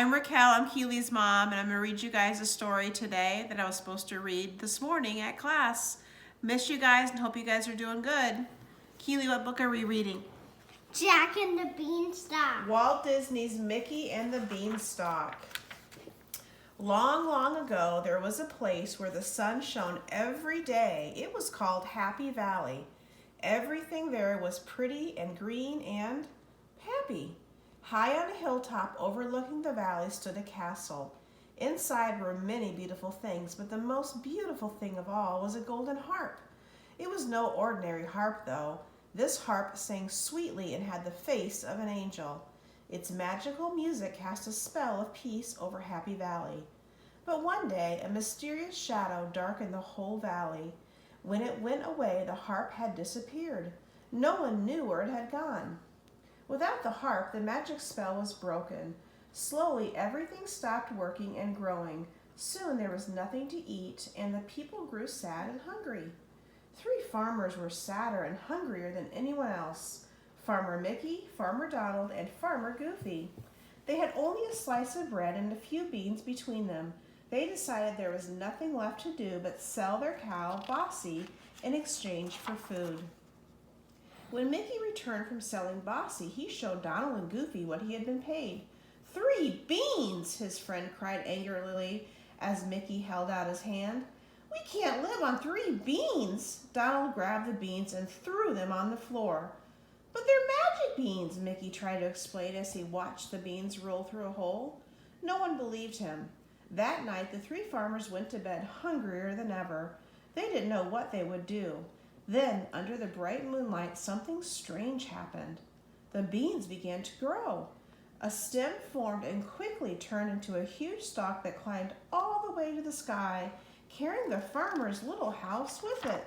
I'm Raquel, I'm Keeley's mom, and I'm going to read you guys a story today that I was supposed to read this morning at class. Miss you guys and hope you guys are doing good. Keeley, what book are we reading? Jack and the Beanstalk. Walt Disney's Mickey and the Beanstalk. Long, long ago, there was a place where the sun shone every day. It was called Happy Valley. Everything there was pretty and green and happy. High on a hilltop overlooking the valley stood a castle. Inside were many beautiful things, but the most beautiful thing of all was a golden harp. It was no ordinary harp, though. This harp sang sweetly and had the face of an angel. Its magical music cast a spell of peace over Happy Valley. But one day, a mysterious shadow darkened the whole valley. When it went away, the harp had disappeared. No one knew where it had gone. Without the harp, the magic spell was broken. Slowly, everything stopped working and growing. Soon there was nothing to eat, and the people grew sad and hungry. 3 farmers were sadder and hungrier than anyone else: Farmer Mickey, Farmer Donald, and Farmer Goofy. They had only a slice of bread and a few beans between them. They decided there was nothing left to do but sell their cow, Bossy, in exchange for food. When Mickey returned from selling Bossy, he showed Donald and Goofy what he had been paid. 3 beans, his friend cried angrily as Mickey held out his hand. We can't live on 3 beans. Donald grabbed the beans and threw them on the floor. But they're magic beans, Mickey tried to explain as he watched the beans roll through a hole. No one believed him. That night, the 3 farmers went to bed hungrier than ever. They didn't know what they would do. Then, under the bright moonlight, something strange happened. The beans began to grow. A stem formed and quickly turned into a huge stalk that climbed all the way to the sky, carrying the farmers' little house with it.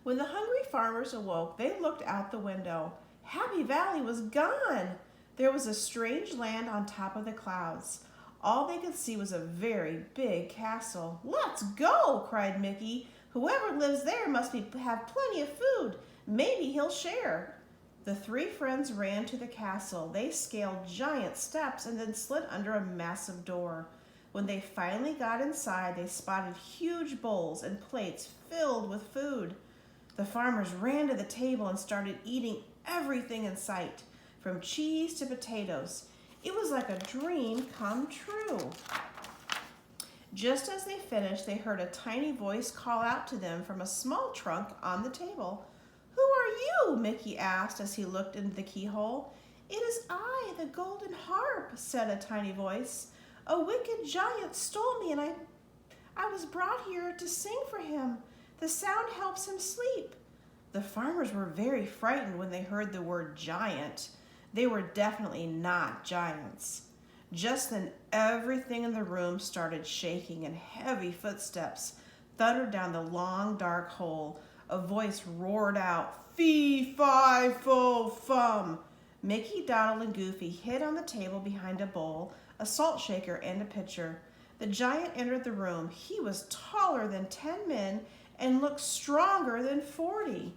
When the hungry farmers awoke, they looked out the window. Happy Valley was gone. There was a strange land on top of the clouds. All they could see was a very big castle. Let's go, cried Mickey. Whoever lives there must have plenty of food. Maybe he'll share. The 3 friends ran to the castle. They scaled giant steps and then slid under a massive door. When they finally got inside, they spotted huge bowls and plates filled with food. The farmers ran to the table and started eating everything in sight, from cheese to potatoes. It was like a dream come true. Just as they finished, they heard a tiny voice call out to them from a small trunk on the table. Who are you? Mickey asked as he looked into the keyhole. It is I, the golden harp, said a tiny voice. A wicked giant stole me and I was brought here to sing for him. The sound helps him sleep. The farmers were very frightened when they heard the word giant. They were definitely not giants. Just then, everything in the room started shaking and heavy footsteps thundered down the long, dark hole. A voice roared out, Fee, fi, fo, fum. Mickey, Donald, and Goofy hid on the table behind a bowl, a salt shaker, and a pitcher. The giant entered the room. He was taller than 10 men and looked stronger than 40.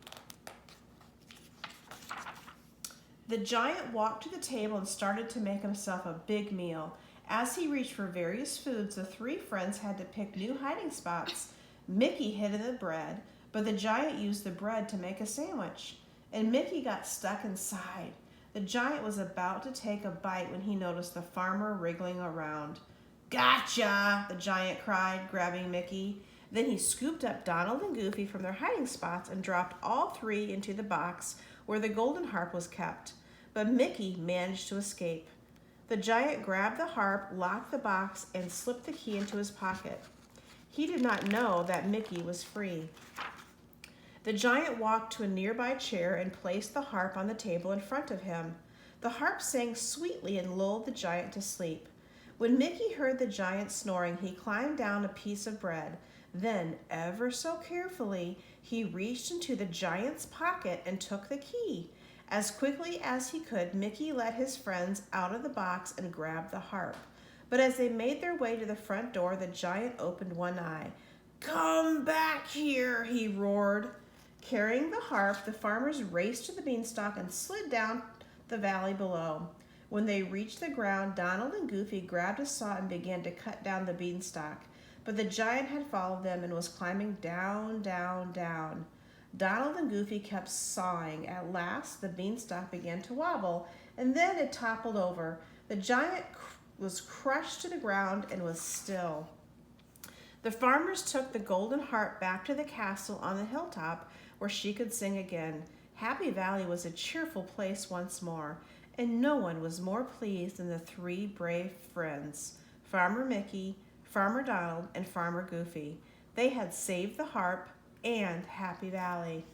The giant walked to the table and started to make himself a big meal. As he reached for various foods, the 3 friends had to pick new hiding spots. Mickey hid in the bread, but the giant used the bread to make a sandwich, and Mickey got stuck inside. The giant was about to take a bite when he noticed the farmer wriggling around. Gotcha, the giant cried, grabbing Mickey. Then he scooped up Donald and Goofy from their hiding spots and dropped all 3 into the box where the golden harp was kept. But Mickey managed to escape. The giant grabbed the harp, locked the box, and slipped the key into his pocket. He did not know that Mickey was free. The giant walked to a nearby chair and placed the harp on the table in front of him. The harp sang sweetly and lulled the giant to sleep. When Mickey heard the giant snoring, he climbed down a piece of bread. Then, ever so carefully, he reached into the giant's pocket and took the key. As quickly as he could, Mickey led his friends out of the box and grabbed the harp. But as they made their way to the front door, the giant opened one eye. Come back here, he roared. Carrying the harp, the farmers raced to the beanstalk and slid down the valley below. When they reached the ground, Donald and Goofy grabbed a saw and began to cut down the beanstalk. But the giant had followed them and was climbing down, down, down. Donald and Goofy kept sawing. At last, the beanstalk began to wobble, and then it toppled over. The giant was crushed to the ground and was still. The farmers took the golden harp back to the castle on the hilltop where she could sing again. Happy Valley was a cheerful place once more, and no one was more pleased than the three brave friends, Farmer Mickey, Farmer Donald, and Farmer Goofy. They had saved the harp and Happy Valley.